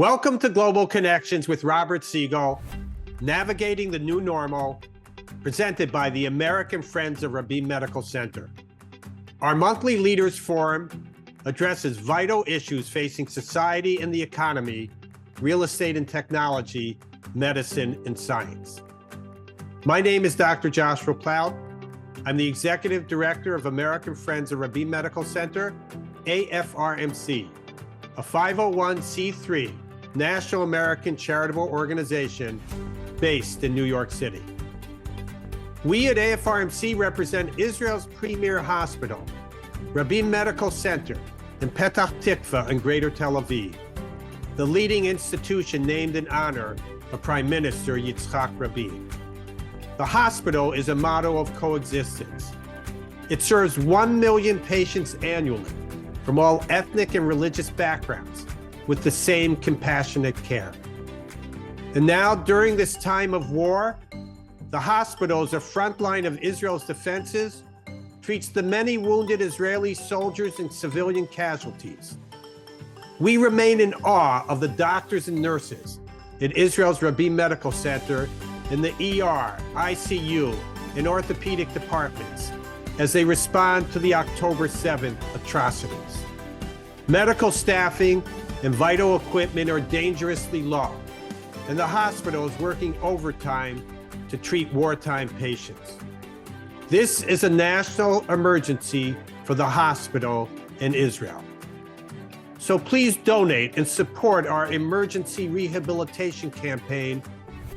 Welcome to Global Connections with Robert Siegel, Navigating the New Normal, presented by the American Friends of Rabin Medical Center. Our monthly Leaders Forum addresses vital issues facing society and the economy, real estate and technology, medicine and science. My name is Dr. Joshua Plout. I'm the Executive Director of American Friends of Rabin Medical Center, AFRMC, a 501c3 National American charitable organization based in New York City. We at AFRMC represent Israel's premier hospital, Rabin Medical Center in Petah Tikva in Greater Tel Aviv, the leading institution named in honor of Prime Minister Yitzhak Rabin. The hospital is a model of coexistence. It serves 1 million patients annually from all ethnic and religious backgrounds with the same compassionate care. And now, during this time of war, the hospital is a front line of Israel's defenses, treats the many wounded Israeli soldiers and civilian casualties. We remain in awe of the doctors and nurses at Israel's Rabin Medical Center in the ER, ICU, and orthopedic departments as they respond to the October 7th atrocities. Medical staffing and vital equipment are dangerously low, and the hospital is working overtime to treat wartime patients. This is a national emergency for the hospital in Israel. So please donate and support our emergency rehabilitation campaign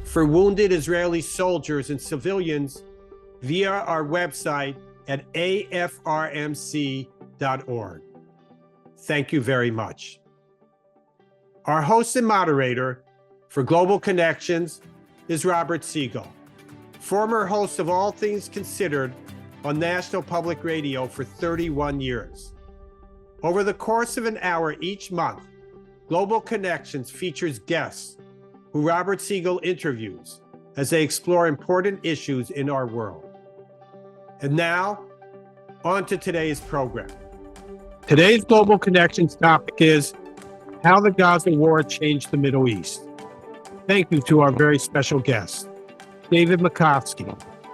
for wounded Israeli soldiers and civilians via our website at afrmc.org. Thank you very much. Our host and moderator for Global Connections is Robert Siegel, former host of All Things Considered on National Public Radio for 31 years. Over the course of an hour each month, Global Connections features guests who Robert Siegel interviews as they explore important issues in our world. And now, on to today's program. Today's Global Connections topic is how the Gaza war changed the Middle East. Thank you to our very special guest, David Makovsky,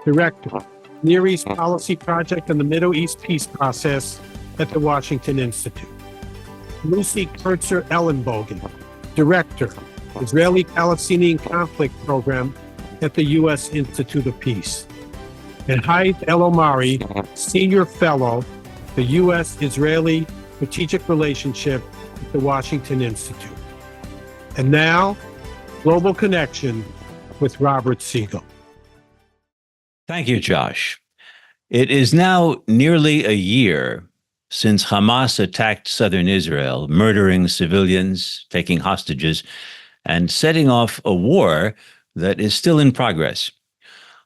Director, Near East Policy Project and the Middle East Peace Process at the Washington Institute. Lucy Kurtzer-Ellenbogen, Director, Israeli-Palestinian Conflict Program at the U.S. Institute of Peace. And Ghaith Al-Omari, Senior Fellow, the U.S.-Israeli Strategic Relationship at the Washington Institute. And now, Global Connection with Robert Siegel. Thank you, Josh. It is now nearly a year since Hamas attacked southern Israel, murdering civilians, taking hostages, and setting off a war that is still in progress.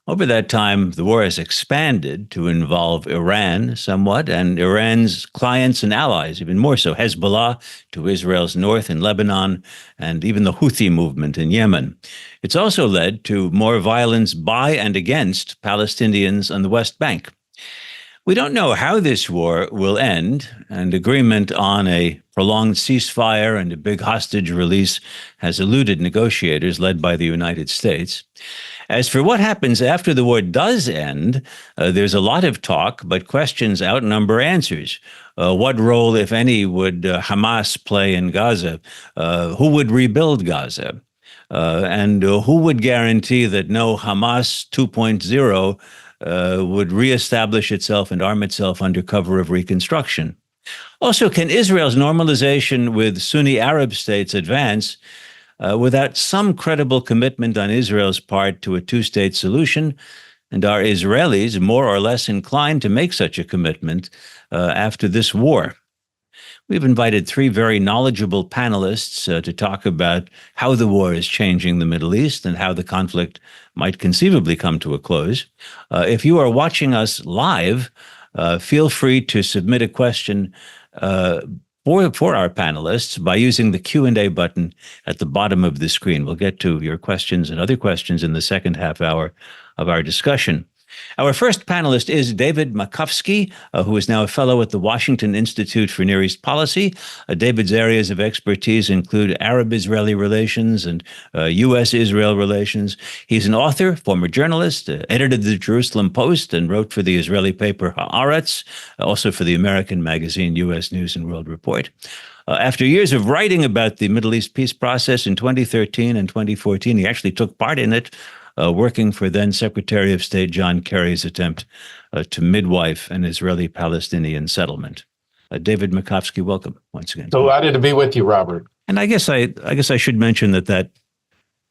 Over that time, the war has expanded to involve Iran somewhat, and Iran's clients and allies, even more so, Hezbollah to Israel's north in Lebanon, and even the Houthi movement in Yemen. It's also led to more violence by and against Palestinians on the West Bank. We don't know how this war will end, and agreement on a prolonged ceasefire and a big hostage release has eluded negotiators led by the United States. As for what happens after the war does end, there's a lot of talk, but questions outnumber answers. What role, if any, would Hamas play in Gaza? Who would rebuild Gaza? And who would guarantee that no Hamas 2.0 would reestablish itself and arm itself under cover of reconstruction? Also, can Israel's normalization with Sunni Arab states advance without some credible commitment on Israel's part to a two-state solution? And are Israelis more or less inclined to make such a commitment after this war? We've invited three very knowledgeable panelists to talk about how the war is changing the Middle East and how the conflict might conceivably come to a close. If you are watching us live, feel free to submit a question for our panelists by using the Q&A button at the bottom of the screen. We'll get to your questions and other questions in the second half hour of our discussion. Our first panelist is David Makovsky, who is now a fellow at the Washington Institute for Near East Policy. David's areas of expertise include Arab-Israeli relations and U.S.-Israel relations. He's an author, former journalist, edited the Jerusalem Post, and wrote for the Israeli paper Haaretz, also for the American magazine U.S. News and World Report. After years of writing about the Middle East peace process in 2013 and 2014, he actually took part in it, working for then Secretary of State John Kerry's attempt to midwife an Israeli-Palestinian settlement. David Makovsky, welcome once again. Delighted to be with you, Robert. And I guess I should mention that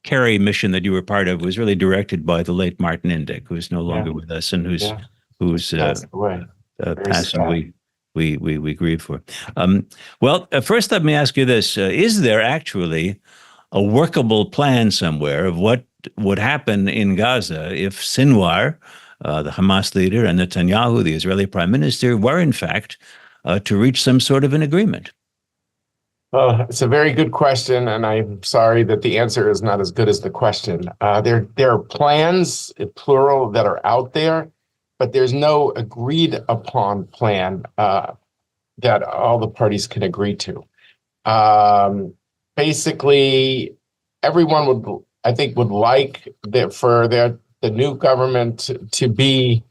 Kerry mission that you were part of was really directed by the late Martin Indyk, who is no longer with us and who's passed away. Passed away. We grieve for. First, let me ask you this: is there actually a workable plan somewhere of what would happen in Gaza if Sinwar, the Hamas leader, and Netanyahu, the Israeli prime minister, were in fact to reach some sort of an agreement? It's a very good question, and I'm sorry that the answer is not as good as the question. There are plans, plural, that are out there, but there's no agreed upon plan that all the parties can agree to. Basically, everyone would like the new government to be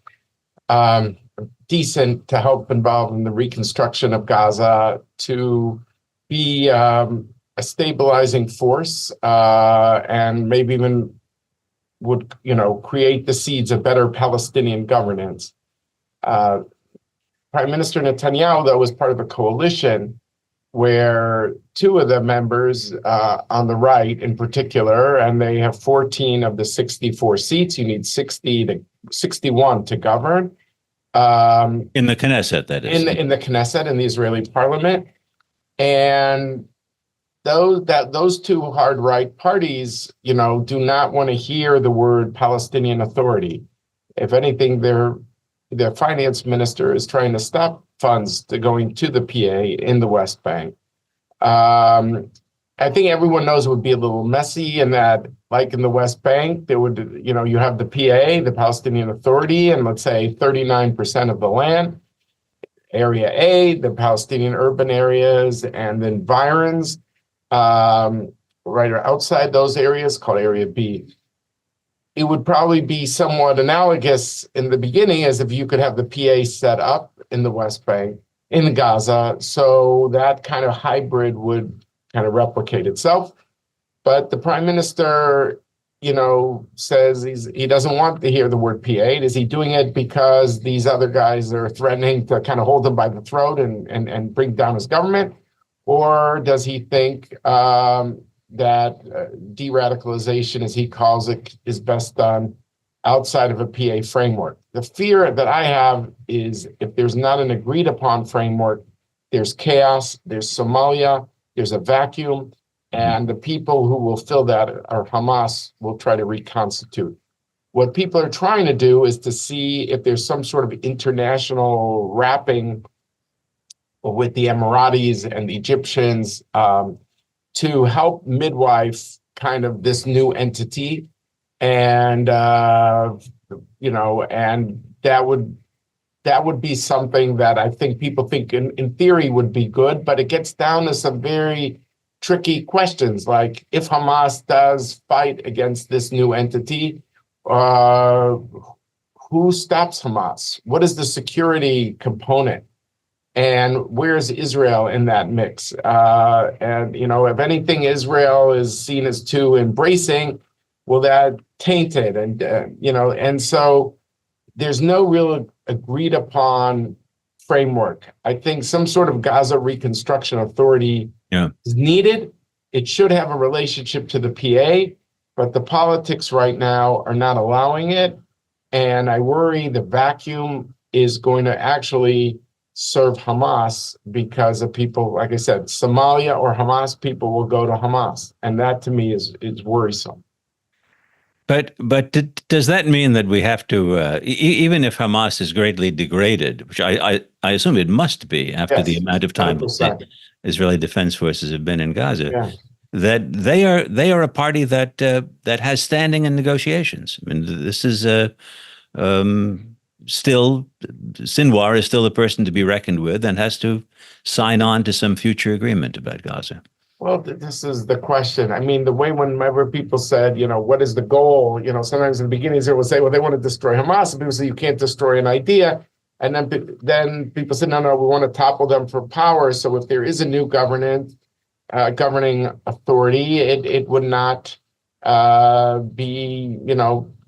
decent, to help involve in the reconstruction of Gaza, to be a stabilizing force, and maybe even would create the seeds of better Palestinian governance. Prime Minister Netanyahu, though, was part of a coalition where two of the members on the right in particular, and they have 14 of the 64 seats. You need 61 to govern. In the Knesset, that is. In the Knesset, in the Israeli parliament. And those two hard right parties, do not want to hear the word Palestinian Authority. If anything, their finance minister is trying to stop funds going to the PA in the West Bank. I think everyone knows it would be a little messy in that, like in the West Bank, there would, you have the PA, the Palestinian Authority, and let's say 39% of the land. Area A, the Palestinian urban areas, and then environs, right or outside those areas, called Area B. It would probably be somewhat analogous in the beginning as if you could have the PA set up in the West Bank, in Gaza, so that kind of hybrid would kind of replicate itself. But the prime minister, says he doesn't want to hear the word PA. Is he doing it because these other guys are threatening to kind of hold him by the throat and bring down his government? Or does he think that de-radicalization, as he calls it, is best done outside of a PA framework? The fear that I have is if there's not an agreed upon framework, there's chaos, there's Somalia, there's a vacuum, and the people who will fill that, or Hamas, will try to reconstitute. What people are trying to do is to see if there's some sort of international wrapping with the Emiratis and the Egyptians to help midwife kind of this new entity. And, and that would be something that I think people think in theory would be good, but it gets down to some very tricky questions, like if Hamas does fight against this new entity, who stops Hamas? What is the security component? And where's Israel in that mix? And, if anything, Israel is seen as too embracing, well, that tainted. And, and so there's no real agreed upon framework. I think some sort of Gaza Reconstruction Authority is needed. It should have a relationship to the PA, but the politics right now are not allowing it. And I worry the vacuum is going to actually serve Hamas because of people, like I said, Somalia or Hamas people will go to Hamas. And that to me is worrisome. But does that mean that we have to, even if Hamas is greatly degraded, which I assume it must be after the amount of time that Israeli Defense Forces have been in Gaza, that they are a party that has standing in negotiations? I mean, this is still, Sinwar is still a person to be reckoned with and has to sign on to some future agreement about Gaza. Well, this is the question. I mean, the way whenever people said, what is the goal? Sometimes in the beginning, they will say, well, they want to destroy Hamas. And people say, you can't destroy an idea. And then people say, no, we want to topple them for power. So if there is a new governing authority, it would not be,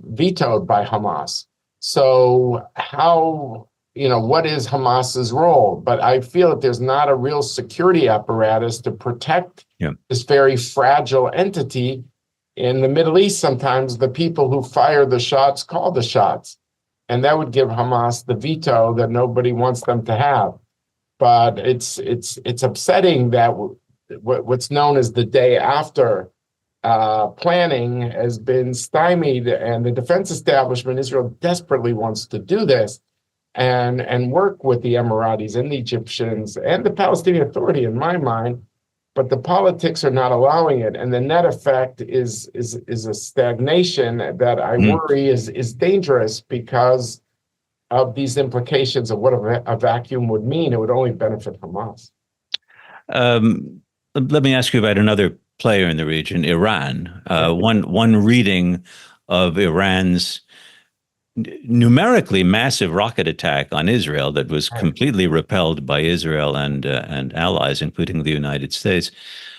vetoed by Hamas. So what is Hamas's role? But I feel that there's not a real security apparatus to protect this very fragile entity. In the Middle East, sometimes the people who fire the shots call the shots. And that would give Hamas the veto that nobody wants them to have. But it's upsetting that what's known as the day after planning has been stymied, and the defense establishment, Israel, desperately wants to do this and work with the Emiratis and the Egyptians and the Palestinian Authority, in my mind, but the politics are not allowing it, and the net effect is a stagnation that I worry is dangerous because of these implications of what a vacuum would mean. It would only benefit Hamas. Let me ask you about another player in the region, Iran. One reading of Iran's numerically massive rocket attack on Israel that was completely repelled by Israel and allies, including the United States.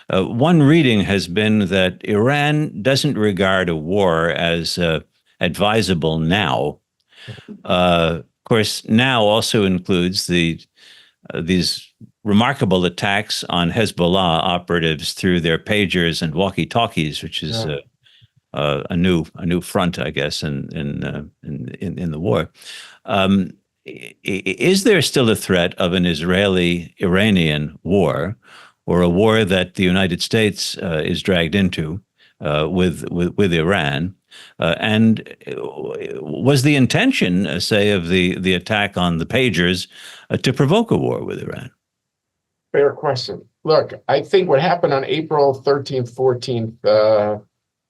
One reading has been that Iran doesn't regard a war as advisable now. Of course, now also includes these remarkable attacks on Hezbollah operatives through their pagers and walkie-talkies, which is a new front, I guess, in the war. Is there still a threat of an Israeli-Iranian war, or a war that the United States is dragged into with Iran? And was the intention, say, of the attack on the pagers to provoke a war with Iran? Fair question. Look, I think what happened on April 13th, 14th,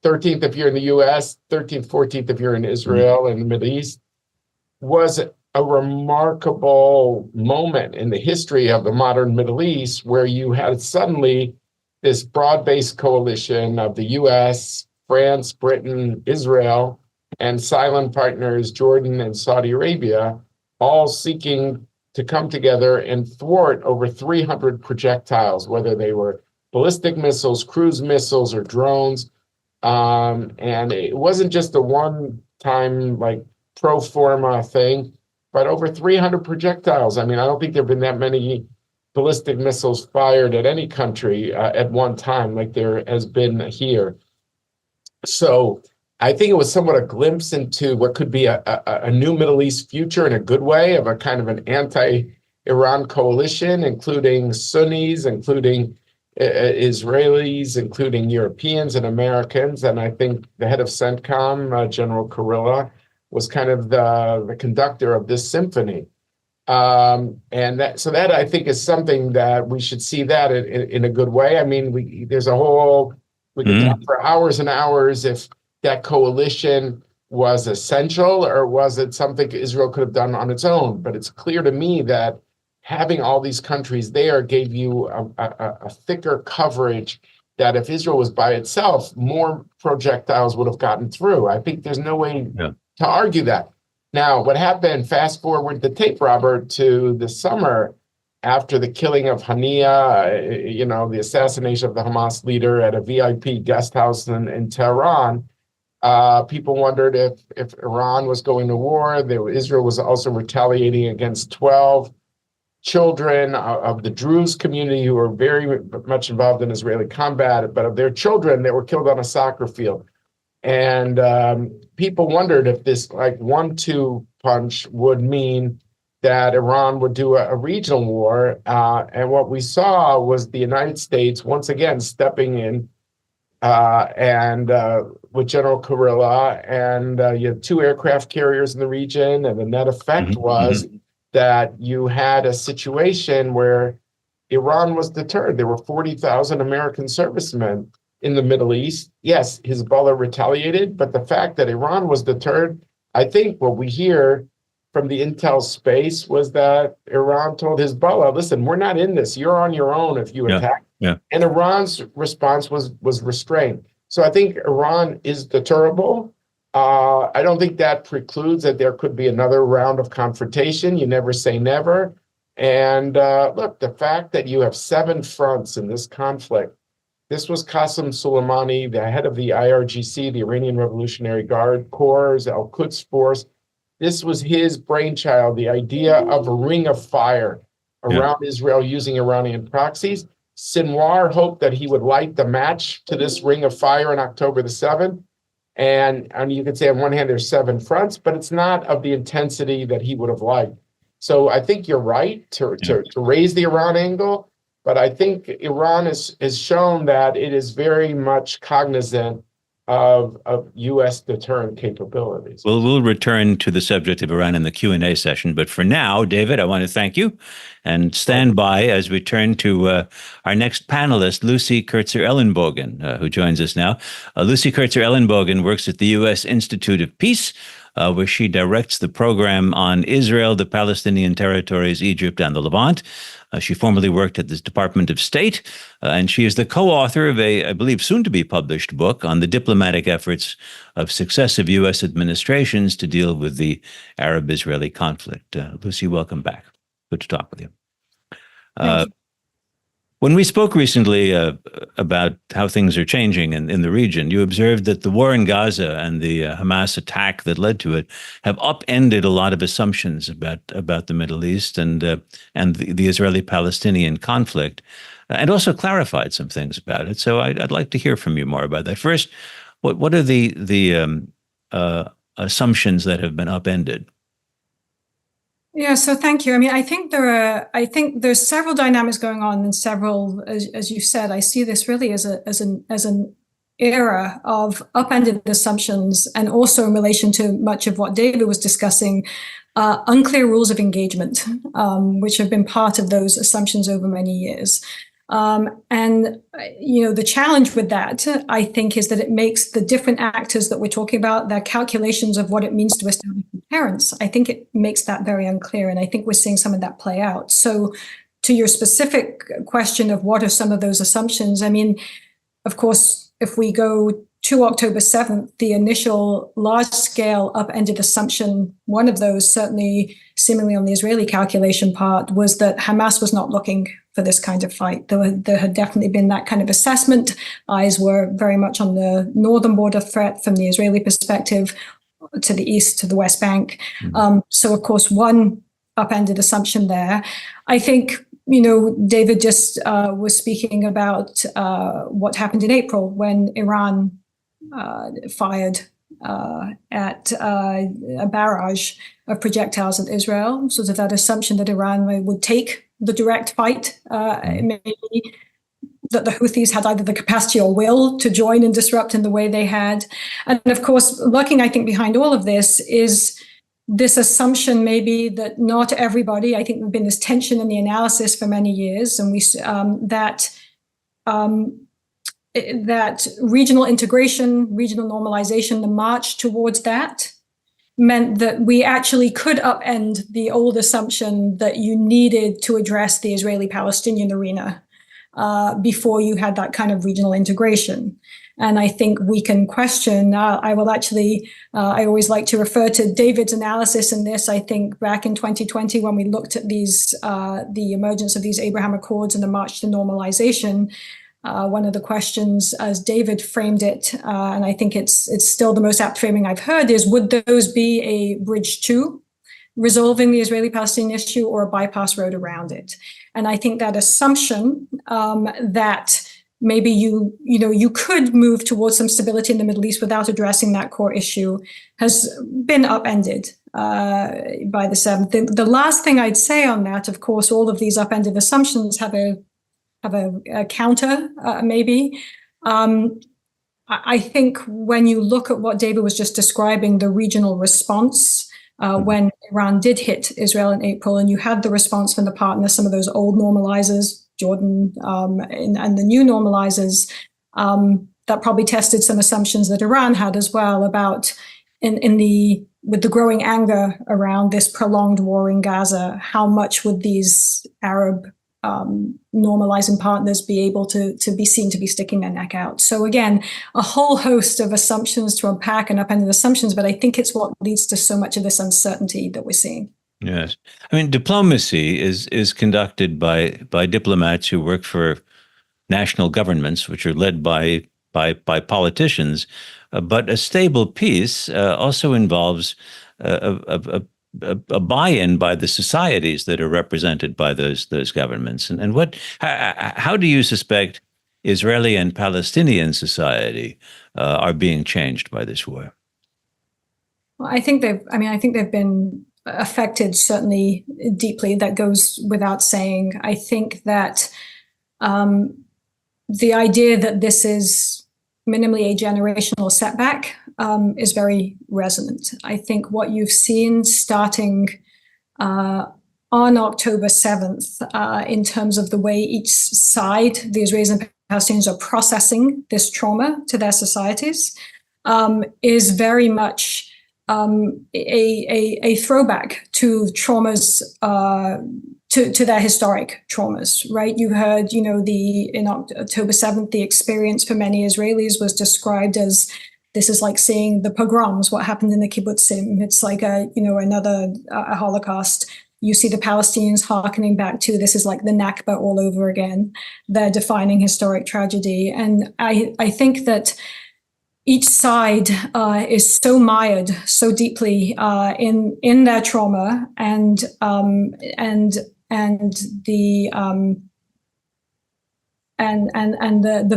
13th if you're in the U.S., 13th, 14th if you're in Israel and the Middle East, was a remarkable moment in the history of the modern Middle East, where you had suddenly this broad-based coalition of the U.S., France, Britain, Israel, and silent partners, Jordan and Saudi Arabia, all seeking to come together and thwart over 300 projectiles, whether they were ballistic missiles, cruise missiles, or drones. And it wasn't just a one-time pro forma thing, but over 300 projectiles. I mean, I don't think there have been that many ballistic missiles fired at any country at one time like there has been here. So I think it was somewhat a glimpse into what could be a new Middle East future in a good way, of a kind of an anti-Iran coalition, including Sunnis, including Israelis, including Europeans and Americans. And I think the head of CENTCOM, General Kurilla, was kind of the conductor of this symphony. And that I think is something that we should see that in a good way. I mean, we could talk for hours and hours if that coalition was essential, or was it something Israel could have done on its own? But it's clear to me that having all these countries there gave you a thicker coverage, that if Israel was by itself, more projectiles would have gotten through. I think there's no way to argue that. Now, what happened, fast forward the tape, Robert, to the summer after the killing of Hania, the assassination of the Hamas leader at a VIP guest house in Tehran. People wondered if Iran was going to war. Israel was also retaliating against 12 children of the Druze community who were very much involved in Israeli combat, but of their children that were killed on a soccer field. And people wondered if this 1-2 punch would mean that Iran would do a regional war. And what we saw was the United States once again stepping in and with General Kurilla, and you had 2 aircraft carriers in the region. And the net effect was that you had a situation where Iran was deterred. There were 40,000 American servicemen in the Middle East. Yes, Hezbollah retaliated, but the fact that Iran was deterred, I think what we hear from the intel space was that Iran told Hezbollah, listen, we're not in this. You're on your own if you attack. Yeah. And Iran's response was restrained. So I think Iran is deterrable. I don't think that precludes that there could be another round of confrontation. You never say never. And look, the fact that you have 7 fronts in this conflict, this was Qasem Soleimani, the head of the IRGC, the Iranian Revolutionary Guard Corps, Al-Quds Force. This was his brainchild, the idea of a ring of fire around Israel using Iranian proxies. Sinwar hoped that he would light the match to this ring of fire on October the 7th. And you could say on one hand, there's 7 fronts, but it's not of the intensity that he would have liked. So I think you're right to raise the Iran angle, but I think Iran has shown that it is very much cognizant of U.S. deterrent capabilities. Well, we'll return to the subject of Iran in the Q&A session. But for now, David, I want to thank you and stand by as we turn to our next panelist, Lucy Kurtzer-Ellenbogen, who joins us now. Lucy Kurtzer-Ellenbogen works at the U.S. Institute of Peace, where she directs the program on Israel, the Palestinian territories, Egypt, and the Levant. She formerly worked at the Department of State, and she is the co-author of a, I believe, soon-to-be published book on the diplomatic efforts of successive U.S. administrations to deal with the Arab-Israeli conflict. Lucy, welcome back. Good to talk with you. Thank you. When we spoke recently about how things are changing in the region, you observed that the war in Gaza and the Hamas attack that led to it have upended a lot of assumptions about the Middle East and the Israeli-Palestinian conflict, and also clarified some things about it. So I'd like to hear from you more about that. First, what are the assumptions that have been upended? Yeah, so thank you. I mean, I think there's several dynamics going on, and several, as you said, I see this really as an era of upended assumptions, and also in relation to much of what David was discussing, unclear rules of engagement, which have been part of those assumptions over many years. And, the challenge with that, I think, is that it makes the different actors that we're talking about, their calculations of what it means to establish deterrence, I think it makes that very unclear. And I think we're seeing some of that play out. So to your specific question of what are some of those assumptions, I mean, of course, if we go to October 7th, the initial large-scale upended assumption, one of those certainly seemingly on the Israeli calculation part, was that Hamas was not looking for this kind of fight. There had definitely been that kind of assessment. Eyes were very much on the northern border threat from the Israeli perspective, to the east, to the West Bank. So, of course, one upended assumption there. I think, David just was speaking about what happened in April when Iran fired at a barrage of projectiles at Israel, sort of that assumption that Iran would take the direct fight, maybe that the Houthis had either the capacity or will to join and disrupt in the way they had. And of course, lurking, I think, behind all of this is this assumption maybe that not everybody, I think there's been this tension in the analysis for many years, and that regional integration, regional normalization, the march towards that meant that we actually could upend the old assumption that you needed to address the Israeli-Palestinian arena before you had that kind of regional integration. And I think we can question, I always like to refer to David's analysis in this. I think back in 2020, when we looked at the emergence of these Abraham Accords and the march to normalization, one of the questions, as David framed it, and I think it's still the most apt framing I've heard, is would those be a bridge to resolving the Israeli-Palestinian issue or a bypass road around it? And I think that assumption that maybe you could move towards some stability in the Middle East without addressing that core issue has been upended by the 7th. The last thing I'd say on that, of course, all of these upended assumptions have a counter, maybe. I think when you look at what David was just describing, the regional response when Iran did hit Israel in April, and you had the response from the partners, some of those old normalizers, Jordan and the new normalizers, that probably tested some assumptions that Iran had as well about in the with the growing anger around this prolonged war in Gaza, how much would these Arab normalizing partners be able to be seen to be sticking their neck out? So again, a whole host of assumptions to unpack and upended assumptions, but I think it's what leads to so much of this uncertainty that we're seeing. Yes. I mean, diplomacy is conducted by diplomats who work for national governments, which are led by politicians. But a stable peace also involves a buy-in by the societies that are represented by those governments. And how do you suspect Israeli and Palestinian society are being changed by this war? Well, I think they've been affected certainly deeply. That goes without saying. I think that the idea that this is minimally a generational setback is very resonant. I think what you've seen starting on October 7th, in terms of the way each side, the Israelis and Palestinians, are processing this trauma to their societies, is very much a throwback to traumas, to their historic traumas, right? You heard, in October 7th, the experience for many Israelis was described as, this is like seeing the pogroms, what happened in the kibbutzim. It's like another Holocaust. You see the Palestinians hearkening back to, this is like the Nakba all over again, their defining historic tragedy. And I think that each side is so mired so deeply in their trauma and the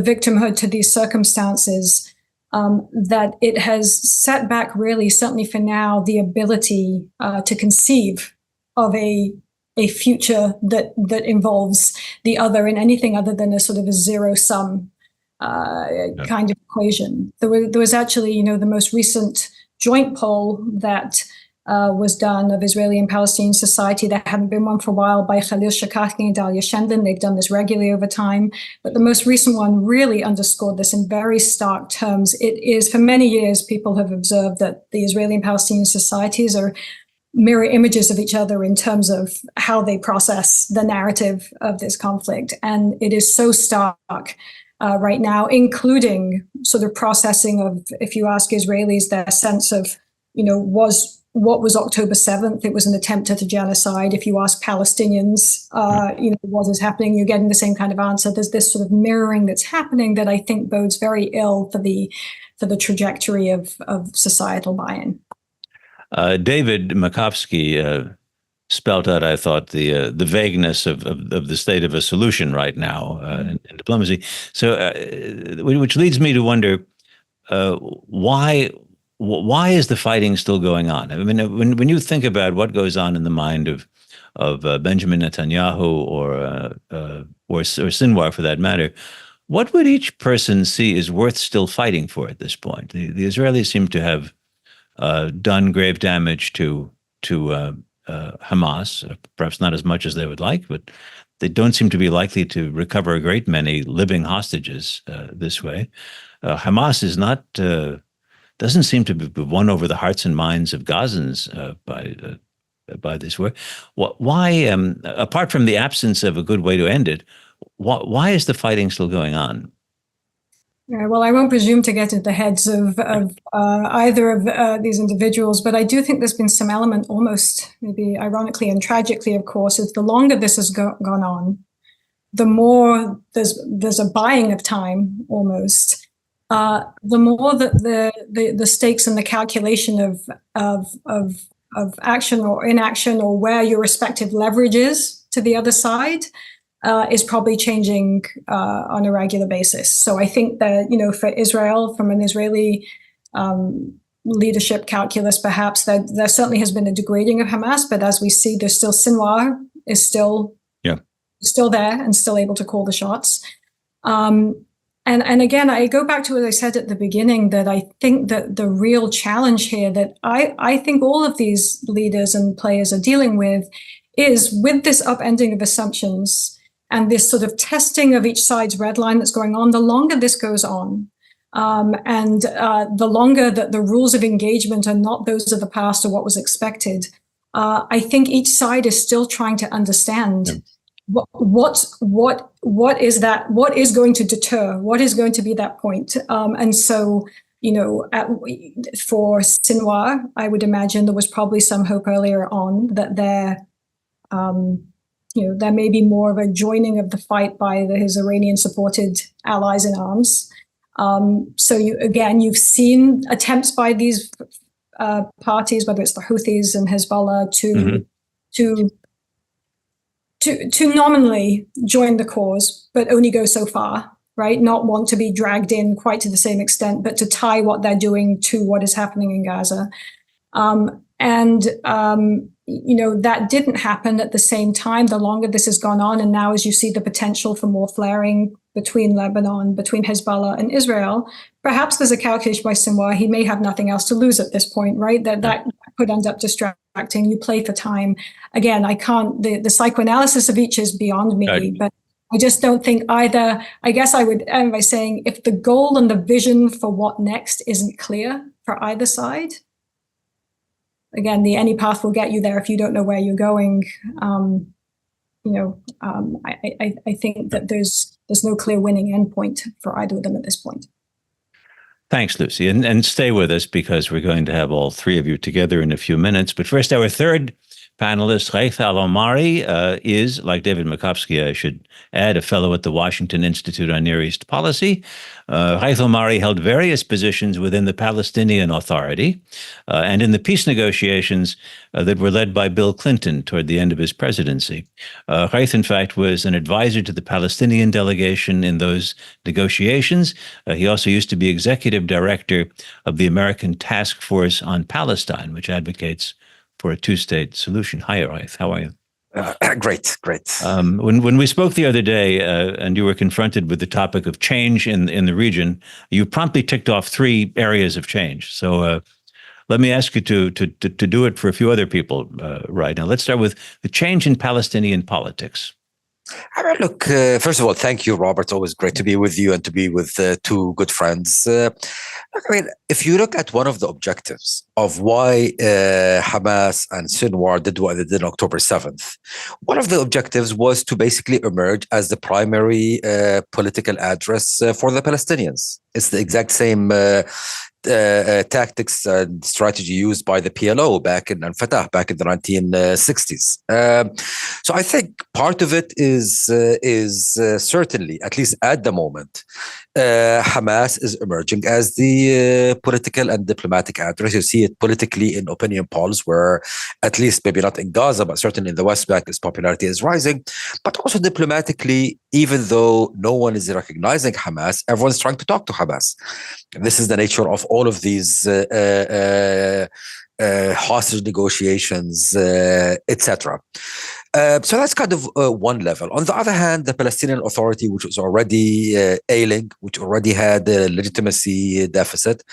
victimhood to these circumstances, that it has set back, really, certainly for now, the ability to conceive of a future that involves the other in anything other than a sort of a zero-sum kind of equation. There was actually, the most recent joint poll that was done of Israeli and Palestinian society. There hadn't been one for a while, by Khalil Shakaki and Dalia Shendin. They've done this regularly over time. But the most recent one really underscored this in very stark terms. It is, for many years, people have observed that the Israeli and Palestinian societies are mirror images of each other in terms of how they process the narrative of this conflict. And it is so stark right now, including sort of processing of, if you ask Israelis, their sense of, what was October 7th? It was an attempt at a genocide. If you ask Palestinians, what is happening, you're getting the same kind of answer. There's this sort of mirroring that's happening that I think bodes very ill for the trajectory of societal buy-in. David Makovsky spelt out, I thought, the vagueness of the state of a solution right now in diplomacy. So, which leads me to wonder why is the fighting still going on? I mean, when you think about what goes on in the mind of Benjamin Netanyahu or Sinwar, for that matter, what would each person see is worth still fighting for at this point? The Israelis seem to have done grave damage to Hamas, perhaps not as much as they would like, but they don't seem to be likely to recover a great many living hostages this way. Hamas is not. Doesn't seem to be won over the hearts and minds of Gazans by this war. Why, apart from the absence of a good way to end it, why is the fighting still going on? Yeah, well, I won't presume to get at the heads of either of these individuals, but I do think there's been some element, almost maybe ironically and tragically, of course, is the longer this has gone on, the more there's a buying of time almost. The more that the stakes and the calculation of action or inaction, or where your respective leverage is to the other side, is probably changing on a regular basis. So I think that, for Israel, from an Israeli leadership calculus, perhaps there certainly has been a degrading of Hamas, but as we see, there's still Sinwar is still there and still able to call the shots. And again, I go back to what I said at the beginning, that I think that the real challenge here that I think all of these leaders and players are dealing with is with this upending of assumptions and this sort of testing of each side's red line that's going on. The longer this goes on, And the longer that the rules of engagement are not those of the past or what was expected, I think each side is still trying to understand what is that, what is going to deter, what is going to be that point. And so, for Sinwar, I would imagine there was probably some hope earlier on that there may be more of a joining of the fight by his Iranian-supported allies in arms. So you've seen attempts by these parties, whether it's the Houthis and Hezbollah, to nominally join the cause, but only go so far, right? Not want to be dragged in quite to the same extent, but to tie what they're doing to what is happening in Gaza. That didn't happen at the same time. The longer this has gone on, and now as you see the potential for more flaring between Lebanon, between Hezbollah and Israel, perhaps there's a calculation by Sinwar. He may have nothing else to lose at this point, right? That could end up distracting. You play for time. Again, I can't, the psychoanalysis of each is beyond me, but I just don't think either. I guess I would end by saying if the goal and the vision for what next isn't clear for either side, again, any path will get you there if you don't know where you're going. I think that there's no clear winning endpoint for either of them at this point. Thanks, Lucy. And stay with us because we're going to have all three of you together in a few minutes. But first, our third panelist, Ghaith Al-Omari, is, like David Makovsky, I should add, a fellow at the Washington Institute on Near East Policy. Ghaith Al-Omari held various positions within the Palestinian Authority and in the peace negotiations that were led by Bill Clinton toward the end of his presidency. Ghaith, in fact, was an advisor to the Palestinian delegation in those negotiations. He also used to be executive director of the American Task Force on Palestine, which advocates for a two-state solution. Hi, Ghaith. How are you? Great. When we spoke the other day and you were confronted with the topic of change in the region, you promptly ticked off three areas of change. So let me ask you to do it for a few other people right now. Let's start with the change in Palestinian politics. Look, first of all, thank you, Robert. Always great to be with you and to be with two good friends. If you look at one of the objectives of why Hamas and Sinwar did what they did on October 7th, one of the objectives was to basically emerge as the primary political address for the Palestinians. It's the exact same tactics and strategy used by the PLO and Fatah back in the 1960s. So I think part of it is certainly, at least at the moment, Hamas is emerging as the political and diplomatic address. You see it politically in opinion polls where, at least maybe not in Gaza, but certainly in the West Bank, its popularity is rising. But also diplomatically, even though no one is recognizing Hamas, everyone's trying to talk to Hamas. And this is the nature of all of these hostage negotiations, etc. So that's kind of one level. On the other hand, the Palestinian Authority, which was already ailing, which already had a legitimacy deficit,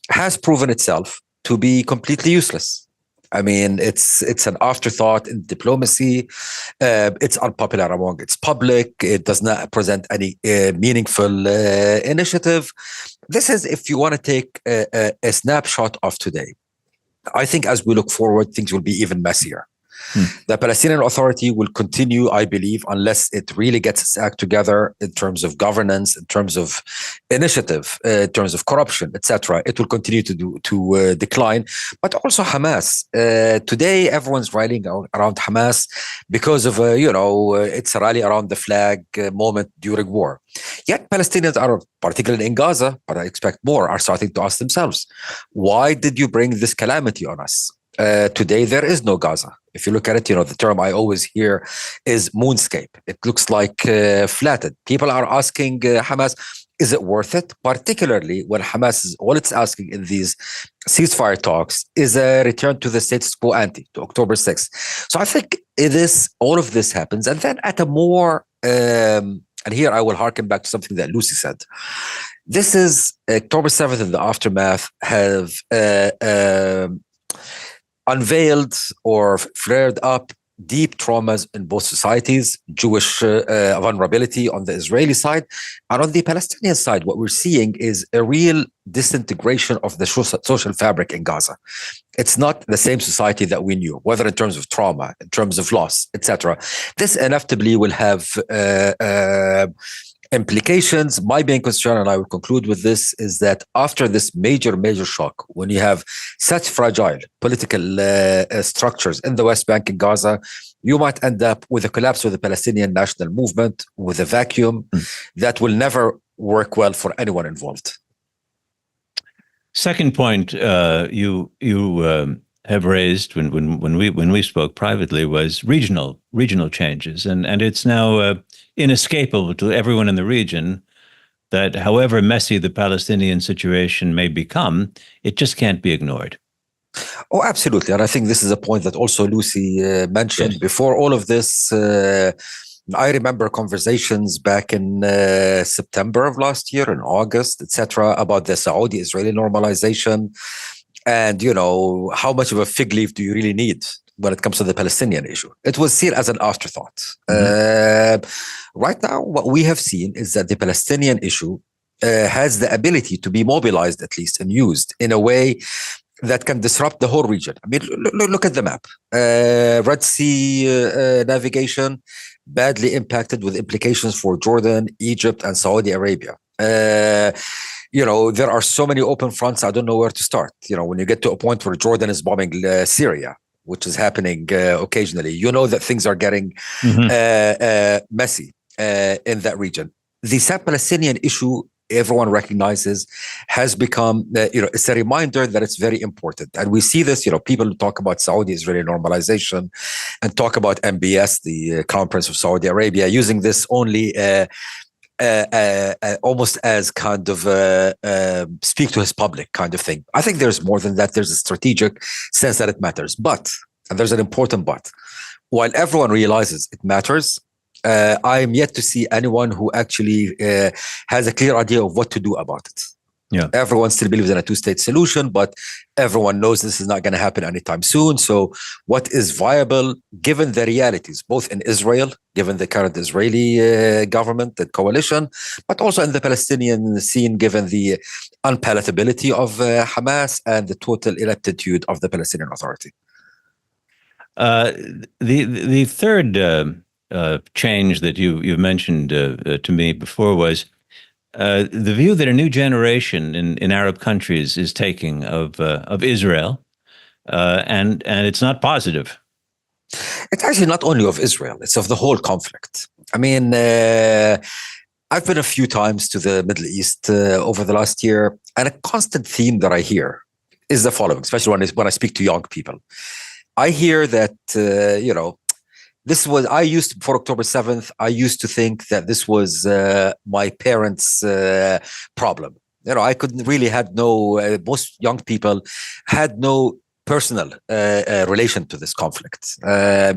has proven itself to be completely useless. I mean, it's an afterthought in diplomacy. It's unpopular among its public. It does not present any meaningful initiative. This is, if you want to take a snapshot of today. I think as we look forward, things will be even messier. The Palestinian Authority will continue, I believe, unless it really gets its act together in terms of governance, in terms of initiative, in terms of corruption, etc. It will continue to decline. But also Hamas. Today, everyone's rallying around Hamas because of it's a rally around the flag moment during war. Yet Palestinians are, particularly in Gaza, but I expect more, are starting to ask themselves, why did you bring this calamity on us? Today, there is no Gaza. If you look at it, the term I always hear is moonscape. It looks like flattened. People are asking Hamas, is it worth it? Particularly when Hamas is all it's asking in these ceasefire talks is a return to the status quo ante, to October 6th. So I think all of this happens. And then at a more, and here I will harken back to something that Lucy said. This is October 7th and the aftermath have unveiled or flared up deep traumas in both societies, Jewish vulnerability on the Israeli side, and on the Palestinian side, what we're seeing is a real disintegration of the social fabric in Gaza. It's not the same society that we knew, whether in terms of trauma, in terms of loss, etc. This inevitably will have implications. My main concern, and I will conclude with this, is that after this major shock, when you have such fragile political structures in the West Bank and Gaza, you might end up with a collapse of the Palestinian national movement, with a vacuum that will never work well for anyone involved. Second point you have raised when we spoke privately was regional changes, and it's now inescapable to everyone in the region that however messy the Palestinian situation may become, it just can't be ignored. Oh, absolutely. And I think this is a point that also Lucy mentioned. Yes. Before all of this, I remember conversations back in September of last year, in August, etc., about the Saudi-Israeli normalization. And, you know, how much of a fig leaf do you really need when it comes to the Palestinian issue? It was seen as an afterthought. Right now, what we have seen is that the Palestinian issue has the ability to be mobilized, at least, and used in a way that can disrupt the whole region. I mean, look at the map. Red Sea navigation, badly impacted with implications for Jordan, Egypt, and Saudi Arabia. You know, there are so many open fronts, I don't know where to start. You know, when you get to a point where Jordan is bombing Syria, which is happening occasionally, you know that things are getting messy in that region. The South Palestinian issue, everyone recognizes, has become, you know, it's a reminder that it's very important. And we see this, you know, people talk about Saudi-Israeli normalization and talk about MBS, the Crown Prince of Saudi Arabia, using this only almost as kind of speak to his public kind of thing. I think there's more than that. There's a strategic sense that it matters. But, and there's an important but, while everyone realizes it matters, I am yet to see anyone who actually has a clear idea of what to do about it. Yeah, everyone still believes in a two-state solution, but everyone knows this is not going to happen anytime soon. So what is viable, given the realities, both in Israel, given the current Israeli government and coalition, but also in the Palestinian scene, given the unpalatability of Hamas and the total ineptitude of the Palestinian Authority? The third change that you've mentioned to me before was the view that a new generation in Arab countries is taking of Israel, and it's not positive. It's actually not only of Israel; it's of the whole conflict. I mean, I've been a few times to the Middle East over the last year, and a constant theme that I hear is the following, especially when I speak to young people. I hear that you know, this was, I used to, before October 7th, I used to think that this was my parents' problem. You know, I couldn't really had no, most young people had no personal relation to this conflict.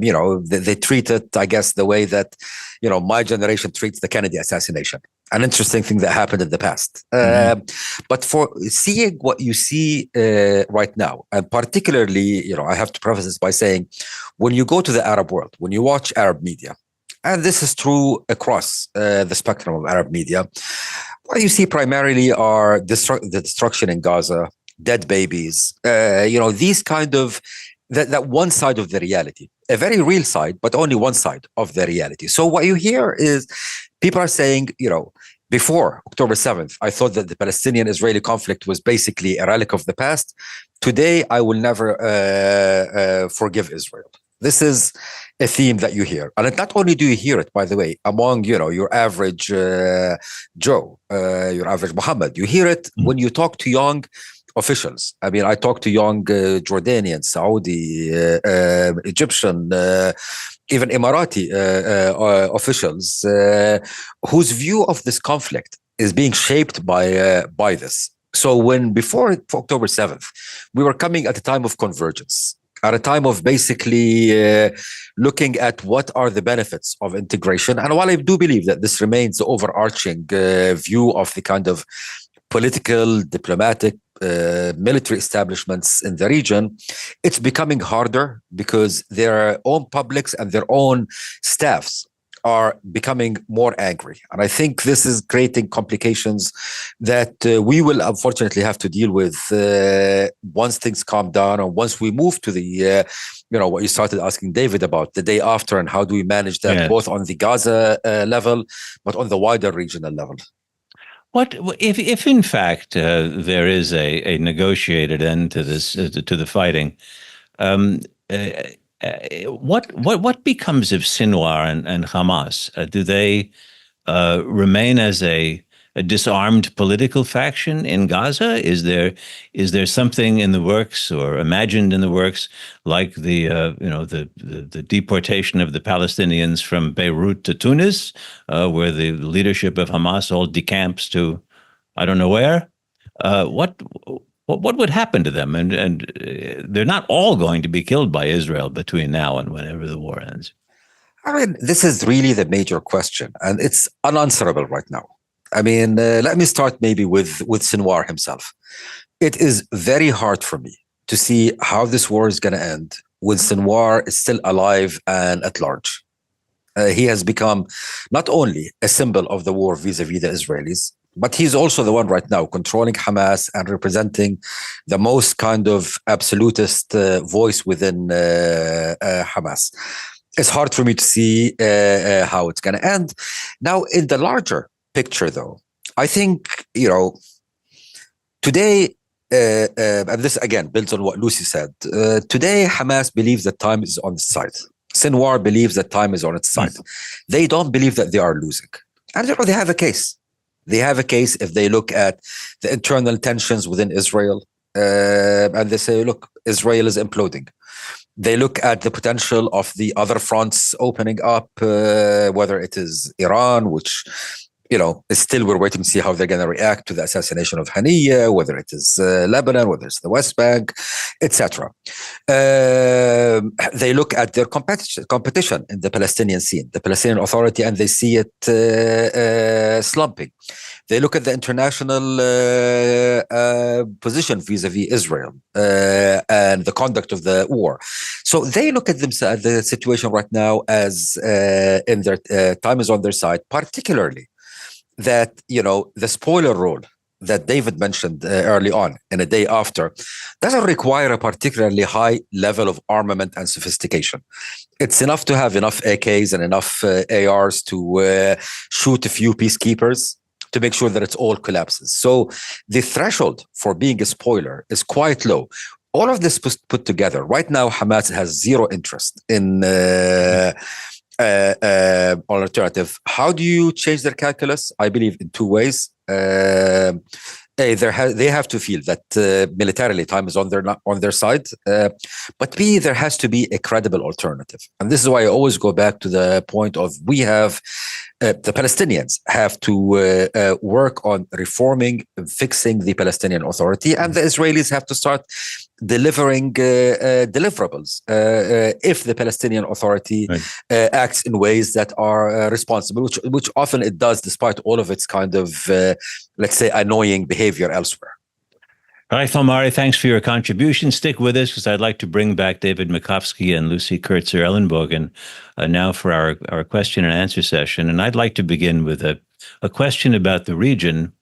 You know, they treat it, I guess, the way that, you know, my generation treats the Kennedy assassination. An interesting thing that happened in the past. But for seeing what you see right now, and particularly, you know, I have to preface this by saying, when you go to the Arab world, when you watch Arab media, and this is true across the spectrum of Arab media, what you see primarily are the destruction in Gaza, dead babies, you know, these kind of, that one side of the reality, a very real side, but only one side of the reality. So what you hear is people are saying, you know, before October 7th, I thought that the Palestinian-Israeli conflict was basically a relic of the past. Today, I will never forgive Israel. This is a theme that you hear. And not only do you hear it, by the way, among, you know, your average Joe, your average Muhammad, you hear it when you talk to young officials. I mean, I talk to young Jordanian, Saudi, Egyptian, even Emirati officials whose view of this conflict is being shaped by this. So when before October 7th, we were coming at a time of convergence, at a time of basically looking at what are the benefits of integration. And while I do believe that this remains the overarching view of the kind of political, diplomatic, military establishments in the region, it's becoming harder because their own publics and their own staffs are becoming more angry. And I think this is creating complications that we will unfortunately have to deal with once things calm down, or once we move to the, what you started asking David about, the day after, and how do we manage that both on the Gaza level, but on the wider regional level. What if in fact there is a negotiated end to this to the fighting? What becomes of Sinwar and Hamas? Do they remain as a disarmed political faction in Gaza? Is there something in the works or imagined in the works, like the deportation of the Palestinians from Beirut to Tunis, where the leadership of Hamas all decamps to I don't know where? What would happen to them? And they're not all going to be killed by Israel between now and whenever the war ends. I mean, this is really the major question, and it's unanswerable right now. I mean, let me start maybe with Sinwar himself. It is very hard for me to see how this war is going to end when Sinwar is still alive and at large. He has become not only a symbol of the war vis-a-vis the Israelis, but he's also the one right now controlling Hamas and representing the most kind of absolutist voice within Hamas. It's hard for me to see how it's going to end. Now, in the larger picture, though, I think, today, and this again builds on what Lucy said, today Hamas believes that time is on its side. Sinwar believes that time is on its side. They don't believe that they are losing. And they have a case. They have a case if they look at the internal tensions within Israel, and they say, look, Israel is imploding. They look at the potential of the other fronts opening up, whether it is Iran, which, is still, we're waiting to see how they're going to react to the assassination of Haniyeh, whether it is Lebanon, whether it's the West Bank, etc. They look at their competition in the Palestinian scene, the Palestinian Authority, and they see it slumping. They look at the international position vis-a-vis Israel and the conduct of the war. So they look at themselves, the situation right now, as in their time is on their side, particularly that, the spoiler role that David mentioned early on in a day after doesn't require a particularly high level of armament and sophistication. It's enough to have enough AKs and enough ARs to shoot a few peacekeepers to make sure that it all collapses. So the threshold for being a spoiler is quite low. All of this put together, right now, Hamas has zero interest in alternative. How do you change their calculus? I believe in two ways. A, they have to feel that militarily time is on their side, but B, there has to be a credible alternative. And this is why I always go back to the point of the Palestinians have to work on reforming, fixing the Palestinian Authority, and the Israelis have to start delivering deliverables if the Palestinian Authority acts in ways that are responsible, which often it does, despite all of its kind of, let's say, annoying behavior elsewhere. Al-Omari, thanks for your contribution. Stick with us, because I'd like to bring back David Makovsky and Lucy Kurtzer-Ellenbogen now for our question and answer session. And I'd like to begin with a question about the region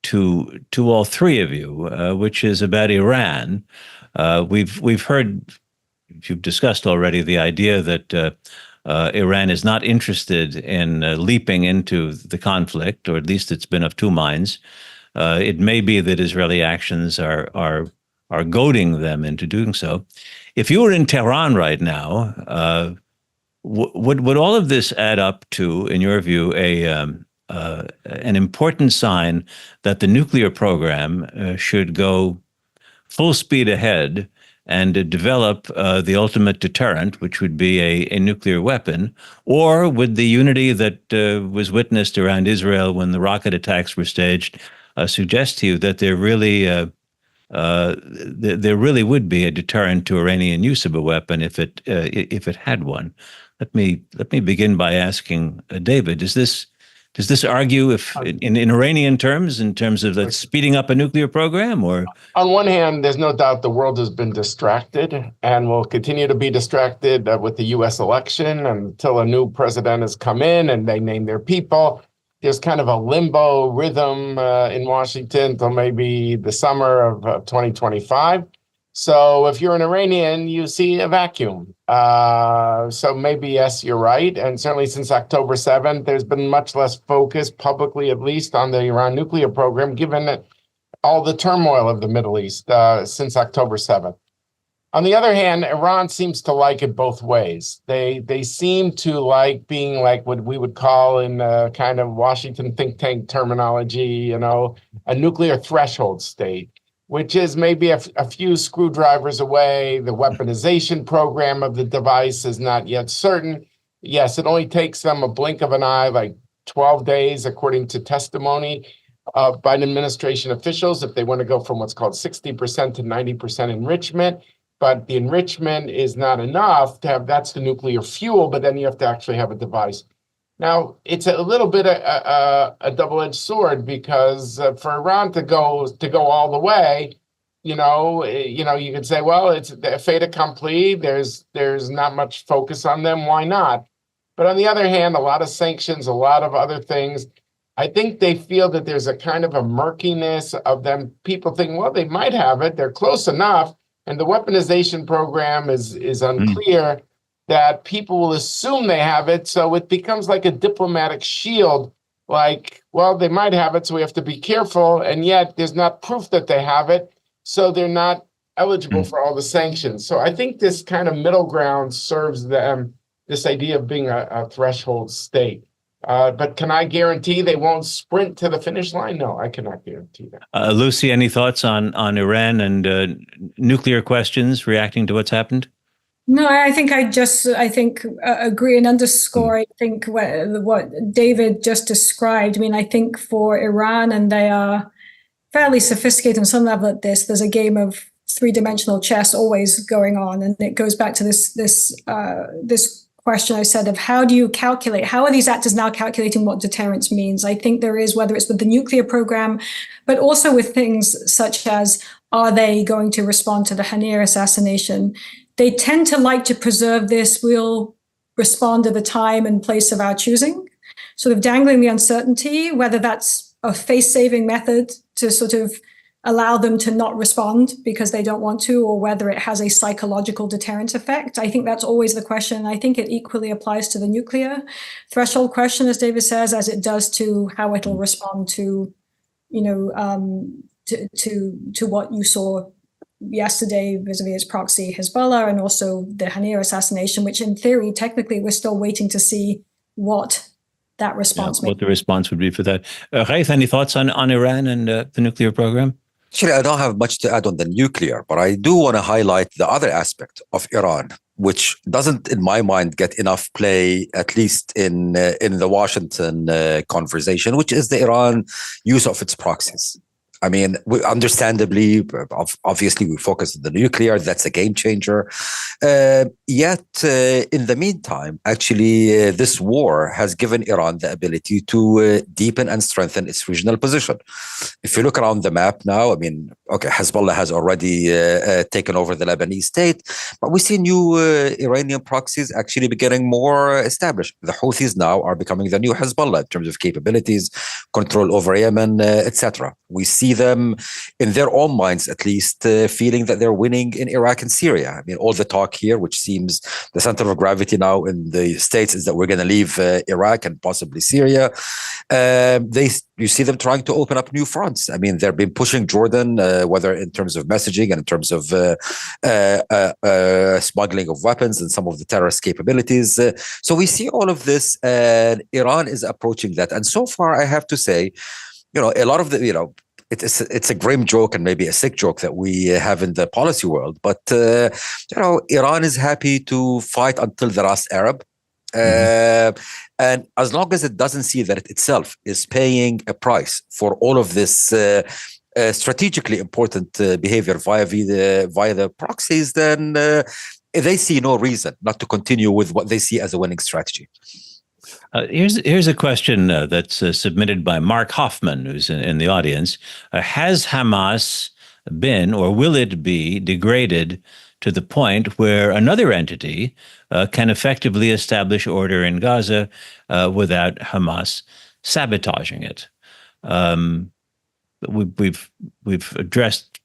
to all three of you, which is about Iran. We've heard, you've discussed already, the idea that Iran is not interested in leaping into the conflict, or at least it's been of two minds. It may be that Israeli actions are goading them into doing so. If you were in Tehran right now, would all of this add up to, in your view, an important sign that the nuclear program should go full speed ahead and develop the ultimate deterrent, which would be a nuclear weapon? Or would the unity that was witnessed around Israel when the rocket attacks were staged suggest to you that there really would be a deterrent to Iranian use of a weapon if it had one? Let me begin by asking David: Is this Does this argue if in Iranian terms, in terms of the speeding up a nuclear program, or? On one hand, there's no doubt the world has been distracted and will continue to be distracted with the US election until a new president has come in and they name their people. There's kind of a limbo rhythm in Washington till maybe the summer of 2025. So if you're an Iranian, you see a vacuum. So maybe, yes, you're right. And certainly since October 7th, there's been much less focus, publicly at least, on the Iran nuclear program, given that all the turmoil of the Middle East since October 7th. On the other hand, Iran seems to like it both ways. They seem to like being like what we would call in kind of Washington think tank terminology, a nuclear threshold state, which is maybe a few screwdrivers away. The weaponization program of the device is not yet certain. Yes, it only takes them a blink of an eye, like 12 days, according to testimony of Biden administration officials, if they want to go from what's called 60% to 90% enrichment. But the enrichment is not enough to have, that's the nuclear fuel, but then you have to actually have a device. Now, it's a little bit a double-edged sword because for Iran to go all the way, you can say, well, it's a fait accompli. There's not much focus on them. Why not? But on the other hand, a lot of sanctions, a lot of other things. I think they feel that there's a kind of a murkiness of them. People think, well, they might have it. They're close enough. And the weaponization program is unclear. That people will assume they have it. So it becomes like a diplomatic shield, like, well, they might have it, so we have to be careful. And yet there's not proof that they have it. So they're not eligible for all the sanctions. So I think this kind of middle ground serves them, this idea of being a threshold state. But can I guarantee they won't sprint to the finish line? No, I cannot guarantee that. Lucy, any thoughts on Iran and nuclear questions reacting to what's happened? No, I think agree and underscore, I think what David just described. I mean, I think for Iran, and they are fairly sophisticated on some level at this, there's a game of three-dimensional chess always going on. And it goes back to this question I said of how do you calculate, how are these actors now calculating what deterrence means? I think there is, whether it's with the nuclear program, but also with things such as, are they going to respond to the Haniyeh assassination? They tend to like to preserve this, we'll respond at the time and place of our choosing, sort of dangling the uncertainty, whether that's a face-saving method to sort of allow them to not respond because they don't want to, or whether it has a psychological deterrent effect. I think that's always the question. I think it equally applies to the nuclear threshold question, as David says, as it does to how it'll respond to, to what you saw yesterday vis-a-vis its proxy Hezbollah, and also the Haniyeh assassination, which in theory, technically, we're still waiting to see what that response what the response would be for that. Ghaith, any thoughts on Iran and the nuclear program? Actually, I don't have much to add on the nuclear, but I do want to highlight the other aspect of Iran, which doesn't, in my mind, get enough play, at least in the Washington conversation, which is the Iran use of its proxies. I mean, understandably, obviously, we focus on the nuclear. That's a game changer. Yet, in the meantime, actually, this war has given Iran the ability to deepen and strengthen its regional position. If you look around the map now, I mean, okay, Hezbollah has already taken over the Lebanese state, but we see new Iranian proxies actually becoming more established. The Houthis now are becoming the new Hezbollah in terms of capabilities, control over Yemen, etc. We see them in their own minds, at least, feeling that they're winning in Iraq and Syria. I mean, all the talk here, which seems the center of gravity now in the States, is that we're going to leave Iraq and possibly Syria. You see them trying to open up new fronts. I mean, they've been pushing Jordan, whether in terms of messaging and in terms of smuggling of weapons and some of the terrorist capabilities. So we see all of this, and Iran is approaching that. And so far, I have to say, a lot of the, it's a grim joke and maybe a sick joke that we have in the policy world. But, Iran is happy to fight until the last Arab. And as long as it doesn't see that it itself is paying a price for all of this strategically important behavior via the proxies, then they see no reason not to continue with what they see as a winning strategy. Here's a question that's submitted by Mark Hoffman, who's in the audience. Has Hamas been, or will it be, degraded to the point where another entity can effectively establish order in Gaza without Hamas sabotaging it? We've addressed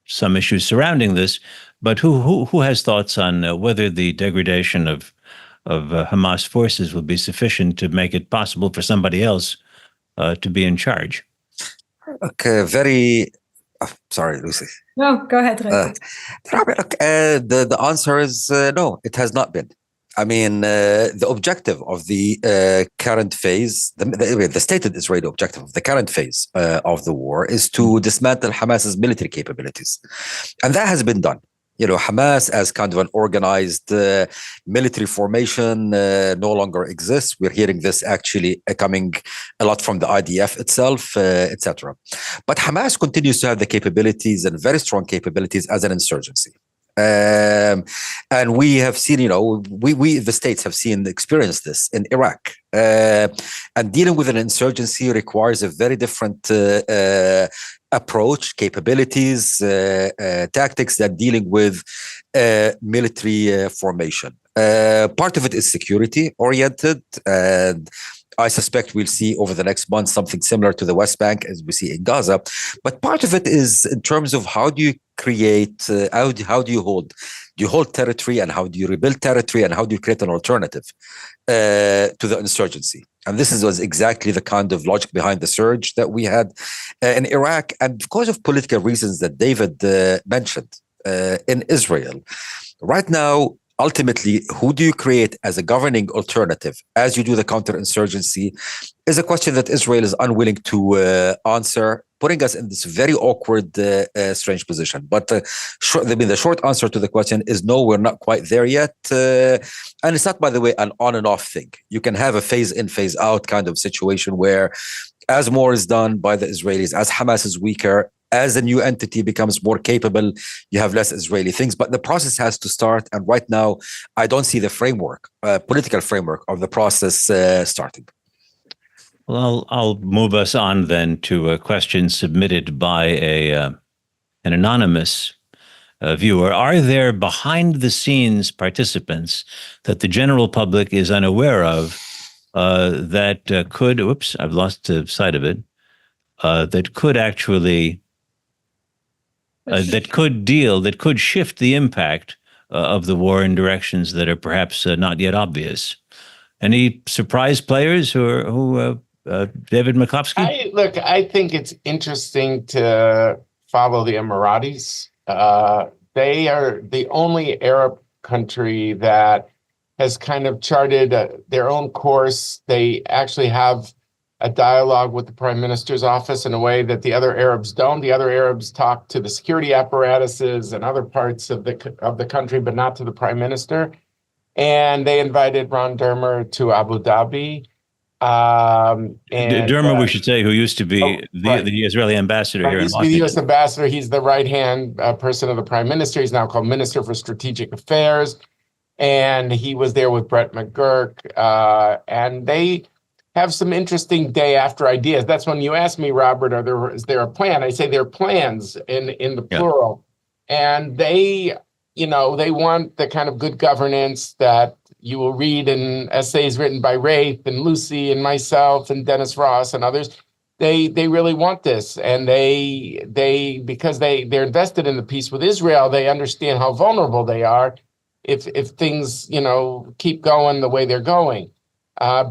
some issues surrounding this, but who has thoughts on whether the degradation of Hamas forces will be sufficient to make it possible for somebody else to be in charge? Okay, sorry, Lucy. No, go ahead, Rabin. The answer is no, it has not been. I mean, the objective of the current phase, the stated Israeli objective of the current phase of the war is to dismantle Hamas's military capabilities. And that has been done. You know, Hamas as kind of an organized military formation no longer exists. We're hearing this actually coming a lot from the IDF itself, etc. But Hamas continues to have the capabilities and very strong capabilities as an insurgency. And we have seen, you know, the states have experienced this in Iraq. And dealing with an insurgency requires a very different approach, capabilities, tactics than dealing with military formation. Part of it is security oriented, and I suspect we'll see over the next month something similar to the West Bank as we see in Gaza. But part of it is in terms of how do you create, how do you hold? Do you hold territory, and how do you rebuild territory, and how do you create an alternative to the insurgency? And this was exactly the kind of logic behind the surge that we had in Iraq. And because of political reasons that David mentioned in Israel, right now, ultimately, who do you create as a governing alternative as you do the counterinsurgency is a question that Israel is unwilling to answer, putting us in this very awkward, strange position. But the short answer to the question is no, we're not quite there yet. And it's not, by the way, an on and off thing. You can have a phase in, phase out kind of situation where as more is done by the Israelis, as Hamas is weaker, as a new entity becomes more capable, you have less Israeli things. But the process has to start. And right now, I don't see the framework, political framework of the process starting. Well, I'll move us on then to a question submitted by an anonymous viewer. Are there behind-the-scenes participants that the general public is unaware of that could, oops, I've lost sight of it, that could actually, that could shift the impact of the war in directions that are perhaps not yet obvious? Any surprise players who David Makovsky? I think it's interesting to follow the Emiratis. They are the only Arab country that has kind of charted their own course. They actually have a dialogue with the prime minister's office in a way that the other Arabs don't. The other Arabs talk to the security apparatuses and other parts of the country, but not to the prime minister. And they invited Ron Dermer to Abu Dhabi. Dermer, we should say, who used to be the Israeli ambassador here in Washington. The U.S. ambassador. He's the right-hand person of the prime minister. He's now called Minister for Strategic Affairs. And he was there with Brett McGurk. And they have some interesting day after ideas. That's when you ask me, Robert, is there a plan? I say there are plans in the plural. And they want the kind of good governance that you will read in essays written by Rafe and Lucy and myself and Dennis Ross and others. They really want this, and they because they're invested in the peace with Israel. They understand how vulnerable they are if things keep going the way they're going.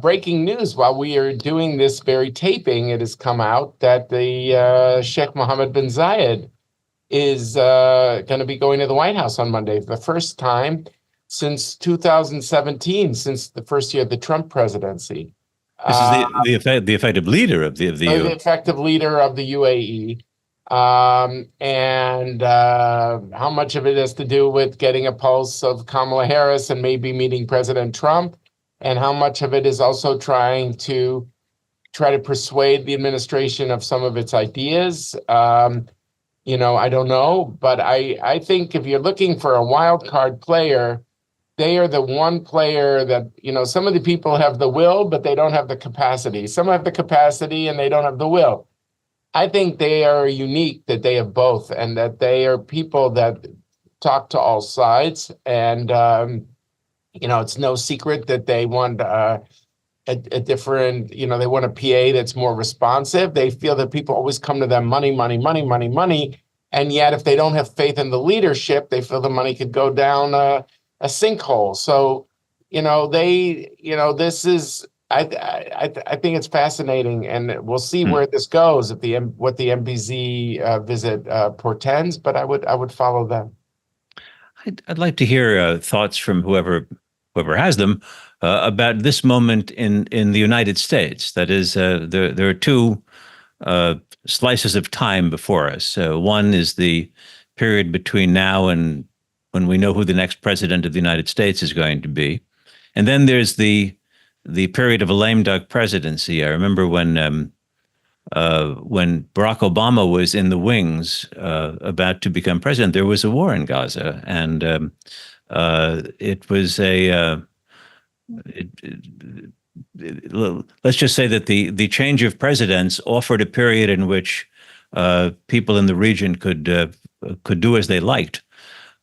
Breaking news: while we are doing this very taping, it has come out that the Sheikh Mohammed bin Zayed is going to be going to the White House on Monday for the first time since 2017, since the first year of the Trump presidency. This is the effective leader of the effective leader of the UAE. And how much of it has to do with getting a pulse of Kamala Harris and maybe meeting President Trump, and how much of it is also trying to persuade the administration of some of its ideas. I don't know, but I think if you're looking for a wild card player, they are the one player that, some of the people have the will, but they don't have the capacity. Some have the capacity and they don't have the will. I think they are unique, that they have both, and that they are people that talk to all sides. And, it's no secret that they want a different, they want a PA that's more responsive. They feel that people always come to them, money, money, money, money, money. And yet, if they don't have faith in the leadership, they feel the money could go down a sinkhole. So, this is, I think it's fascinating, and we'll see where this goes, what the MBZ visit portends. But I would follow them. I'd like to hear thoughts from whoever has them about this moment in the United States. That is, there are two slices of time before us. One is the period between now and when we know who the next president of the United States is going to be, and then there's the period of a lame duck presidency. I remember when Barack Obama was in the wings about to become president, there was a war in Gaza, and it was let's just say that the change of presidents offered a period in which people in the region could do as they liked.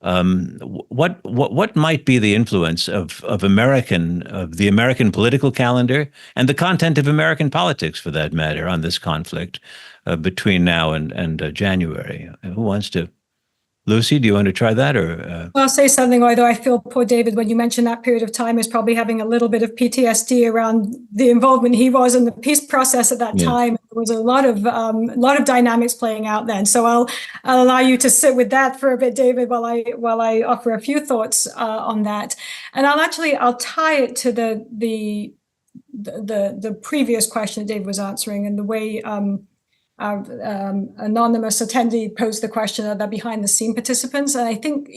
What might be the influence of the American political calendar and the content of American politics, for that matter, on this conflict between now and January? Who wants to? Lucy, do you want to try that, or? I'll say something, although I feel poor David, when you mention that period of time, is probably having a little bit of PTSD around the involvement he was in the peace process at that time. There was a lot of dynamics playing out then. So I'll allow you to sit with that for a bit, David, while I offer a few thoughts on that. And I'll tie it to the previous question that David was answering, and the way anonymous attendee posed the question of the behind the scene participants. And I think,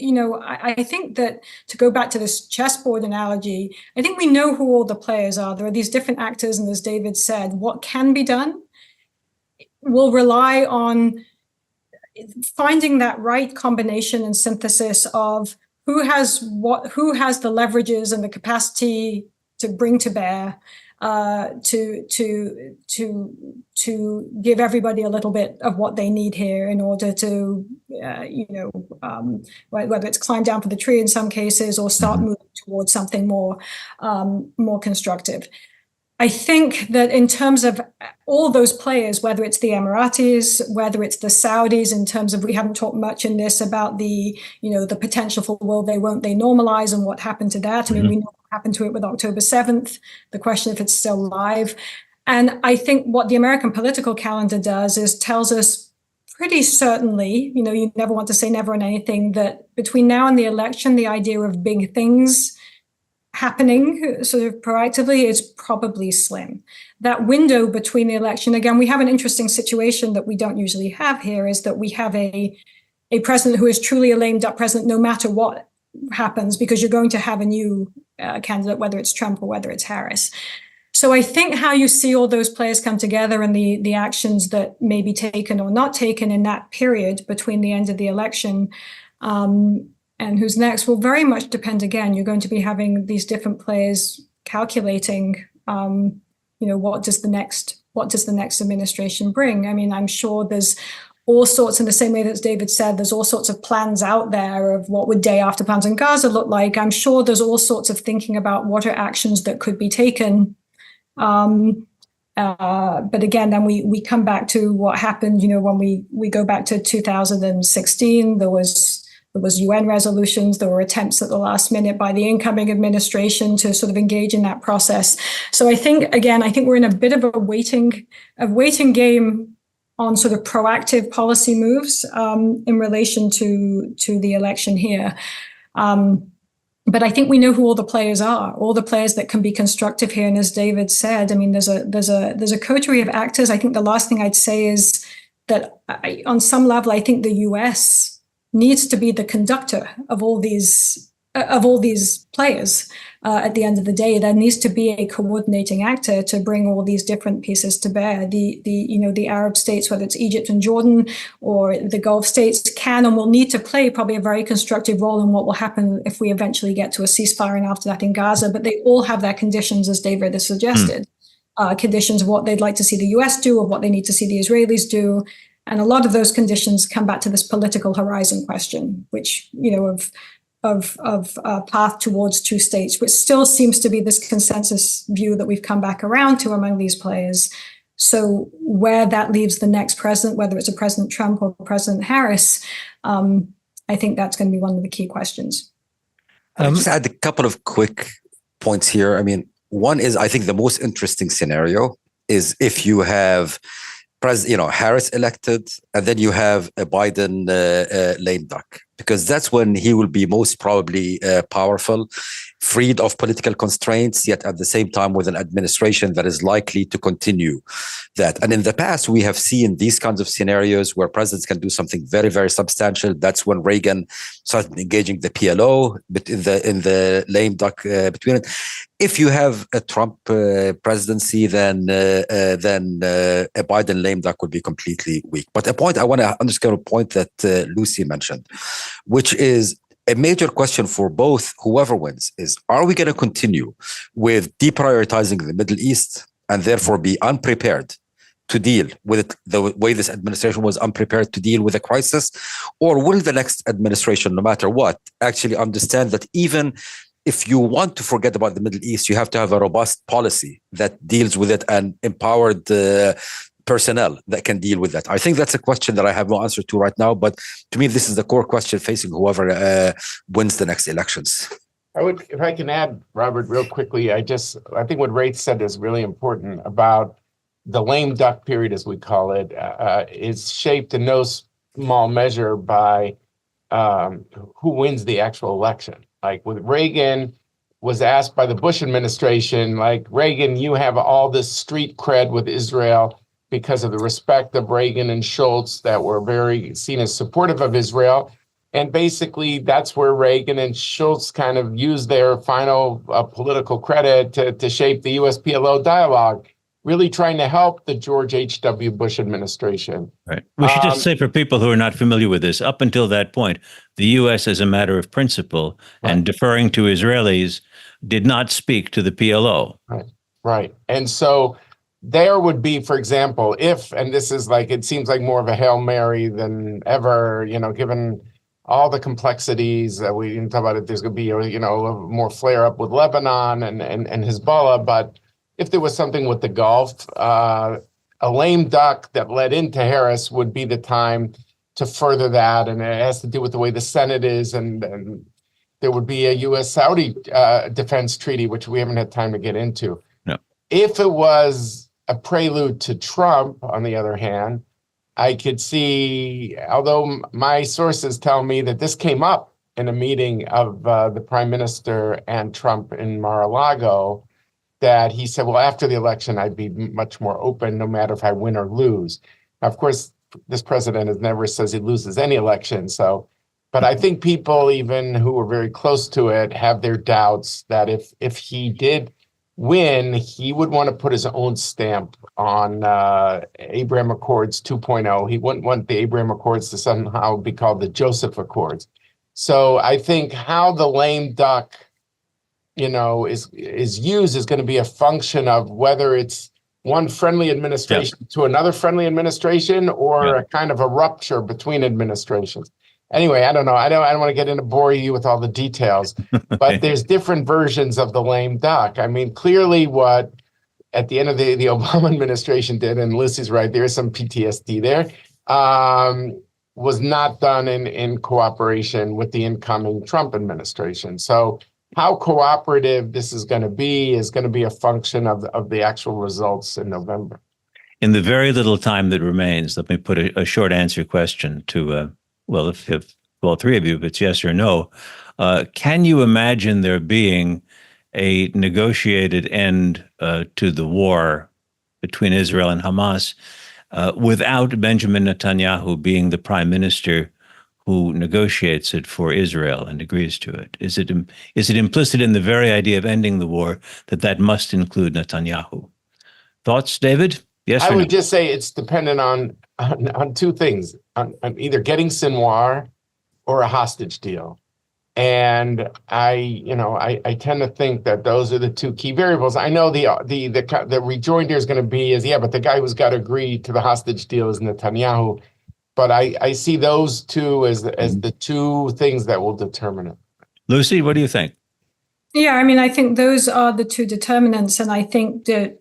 I think that, to go back to this chessboard analogy, I think we know who all the players are. There are these different actors, and as David said, what can be done will rely on finding that right combination and synthesis of who has the leverages and the capacity to bring to bear, to give everybody a little bit of what they need here in order to, whether it's climb down from the tree in some cases or start moving towards something more constructive. I think that in terms of all those players, whether it's the Emiratis, whether it's the Saudis, in terms of, we haven't talked much in this about the potential for will they, won't they normalize and what happened to that. I mean, we know what happened to it with October 7th, the question if it's still live. And I think what the American political calendar does is tells us pretty certainly, you never want to say never on anything, that between now and the election, the idea of big things happening sort of proactively is probably slim. That window between the election, again, we have an interesting situation that we don't usually have here, is that we have a president who is truly a lame duck president no matter what happens, because you're going to have a new candidate, whether it's Trump or whether it's Harris. So I think how you see all those players come together and the actions that may be taken or not taken in that period between the end of the election and who's next will very much depend. Again, you're going to be having these different players calculating, what does the next administration bring? I mean, I'm sure there's all sorts, in the same way that David said, there's all sorts of plans out there of what would day after plans in Gaza look like. I'm sure there's all sorts of thinking about what are actions that could be taken. But again, then we come back to what happened, when we go back to 2016, there was UN resolutions, there were attempts at the last minute by the incoming administration to sort of engage in that process. So I think we're in a bit of a waiting game on sort of proactive policy moves in relation to the election here. But I think we know who all the players are, all the players that can be constructive here. And as David said, I mean, there's a coterie of actors. I think the last thing I'd say is that on some level, I think the US needs to be the conductor of all these of all these players. At the end of the day, there needs to be a coordinating actor to bring all these different pieces to bear. The Arab states, whether it's Egypt and Jordan or the Gulf states, can and will need to play probably a very constructive role in what will happen if we eventually get to a ceasefire and after that in Gaza. But they all have their conditions, as David has suggested, conditions of what they'd like to see the US do, or what they need to see the Israelis do. And a lot of those conditions come back to this political horizon question, which, of path towards two states, which still seems to be this consensus view that we've come back around to among these players. So where that leaves the next president, whether it's a President Trump or President Harris, I think that's going to be one of the key questions. I'll just add a couple of quick points here. I mean, one is, I think the most interesting scenario is if you have Harris elected, and then you have a Biden lame duck, because that's when he will be most probably powerful, freed of political constraints, yet at the same time with an administration that is likely to continue that. And in the past, we have seen these kinds of scenarios where presidents can do something very, very substantial. That's when Reagan started engaging the PLO in the lame duck between it. If you have a Trump presidency, then a Biden lame duck would be completely weak. But a point I want to underscore, a point that Lucy mentioned, which is a major question for both whoever wins, is, are we going to continue with deprioritizing the Middle East and therefore be unprepared to deal with it the way this administration was unprepared to deal with a crisis? Or will the next administration, no matter what, actually understand that even if you want to forget about the Middle East, you have to have a robust policy that deals with it and empowered personnel that can deal with that? I think that's a question that I have no answer to right now, but to me, this is the core question facing whoever wins the next elections. If I can add, Robert, real quickly, I think what Raith said is really important about the lame duck period, as we call it, is shaped in no small measure by who wins the actual election. Like with Reagan, was asked by the Bush administration, like, Reagan, you have all this street cred with Israel because of the respect of Reagan and Schultz that were very seen as supportive of Israel. And basically, that's where Reagan and Schultz kind of used their final political credit to shape the US-PLO dialogue, really trying to help the George H.W. Bush administration. Right. We should just say, for people who are not familiar with this, up until that point, the U.S., as a matter of principle, and deferring to Israelis, did not speak to the PLO. Right. And so there would be, for example, if, and this is like, it seems like more of a Hail Mary than ever, given all the complexities that we didn't talk about it, there's going to be, a little more flare up with Lebanon and Hezbollah. But if there was something with the Gulf, a lame duck that led into Harris would be the time to further that. And it has to do with the way the Senate is. And there would be a U.S.-Saudi defense treaty, which we haven't had time to get into. No. If it was a prelude to Trump, on the other hand, I could see, although my sources tell me that this came up in a meeting of the Prime Minister and Trump in Mar-a-Lago, that he said, well, after the election, I'd be much more open, no matter if I win or lose. Now, of course, this president has never says he loses any election. But I think people, even who were very close to it, have their doubts that if he did win, he would want to put his own stamp on Abraham Accords 2.0. He wouldn't want the Abraham Accords to somehow be called the Joseph Accords. So I think how the lame duck is used is going to be a function of whether it's one friendly administration to another friendly administration, or a kind of a rupture between administrations. Anyway, I don't know. I don't want to get into bore you with all the details, but there's different versions of the lame duck. I mean, clearly what at the end of the Obama administration did, and Lucy's right, there's some PTSD there, was not done in cooperation with the incoming Trump administration. So how cooperative this is going to be a function of the actual results in November. In the very little time that remains, let me put a short answer question to, if all three of you, if it's yes or no, can you imagine there being a negotiated end to the war between Israel and Hamas without Benjamin Netanyahu being the prime minister who negotiates it for Israel and agrees to it? Is it implicit in the very idea of ending the war that must include Netanyahu? Thoughts, David? Yes or I no? would just say it's dependent on two things, on either getting Sinwar or a hostage deal. And I tend to think that those are the two key variables. I know the rejoinder is going to be but the guy who's got to agree to the hostage deal is Netanyahu. But I see those two as the two things that will determine it. Lucy, what do you think? Yeah, I mean, I think those are the two determinants, and I think the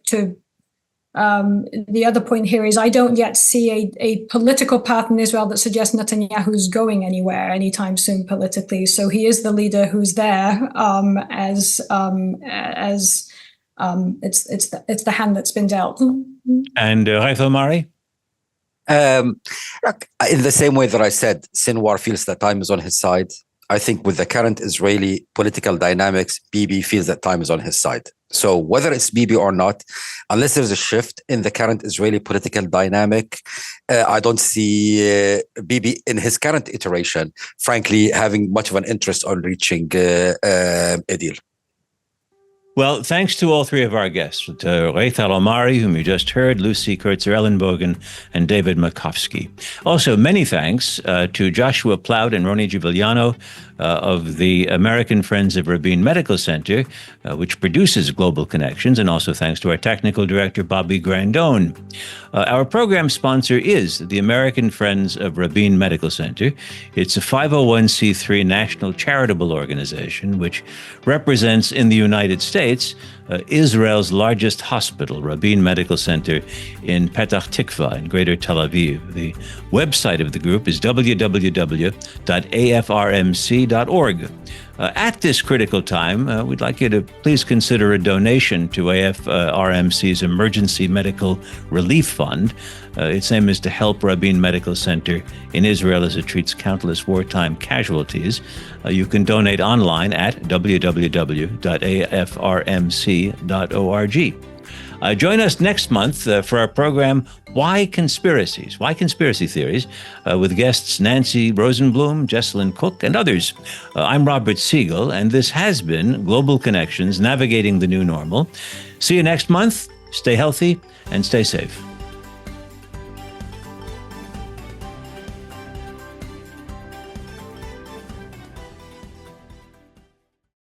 other point here is I don't yet see a political path in Israel that suggests Netanyahu's going anywhere anytime soon politically. So he is the leader who's there as it's the hand that's been dealt. And Al-Omari? In the same way that I said, Sinwar feels that time is on his side. I think with the current Israeli political dynamics, Bibi feels that time is on his side. So whether it's Bibi or not, unless there's a shift in the current Israeli political dynamic, I don't see Bibi in his current iteration, frankly, having much of an interest on reaching a deal. Well, thanks to all three of our guests, to Ghaith Al-Omari, whom you just heard, Lucy Kurtzer-Ellenbogen, and David Makovsky. Also, many thanks to Joshua Plout and Roni Giuliano of the American Friends of Rabin Medical Center, which produces Global Connections, and also thanks to our technical director, Bobby Grandone. Our program sponsor is the American Friends of Rabin Medical Center. It's a 501c3 national charitable organization which represents in the United States Israel's largest hospital, Rabin Medical Center in Petach Tikva in Greater Tel Aviv. The website of the group is www.afrmc.org. At this critical time, we'd like you to please consider a donation to AFRMC's Emergency Medical Relief Fund. Its aim is to help Rabin Medical Center in Israel as it treats countless wartime casualties. You can donate online at www.afrmc.org. Join us next month for our program, Why Conspiracies? Why Conspiracy Theories? With guests Nancy Rosenblum, Jesselyn Cook, and others. I'm Robert Siegel, and this has been Global Connections, Navigating the New Normal. See you next month. Stay healthy and stay safe.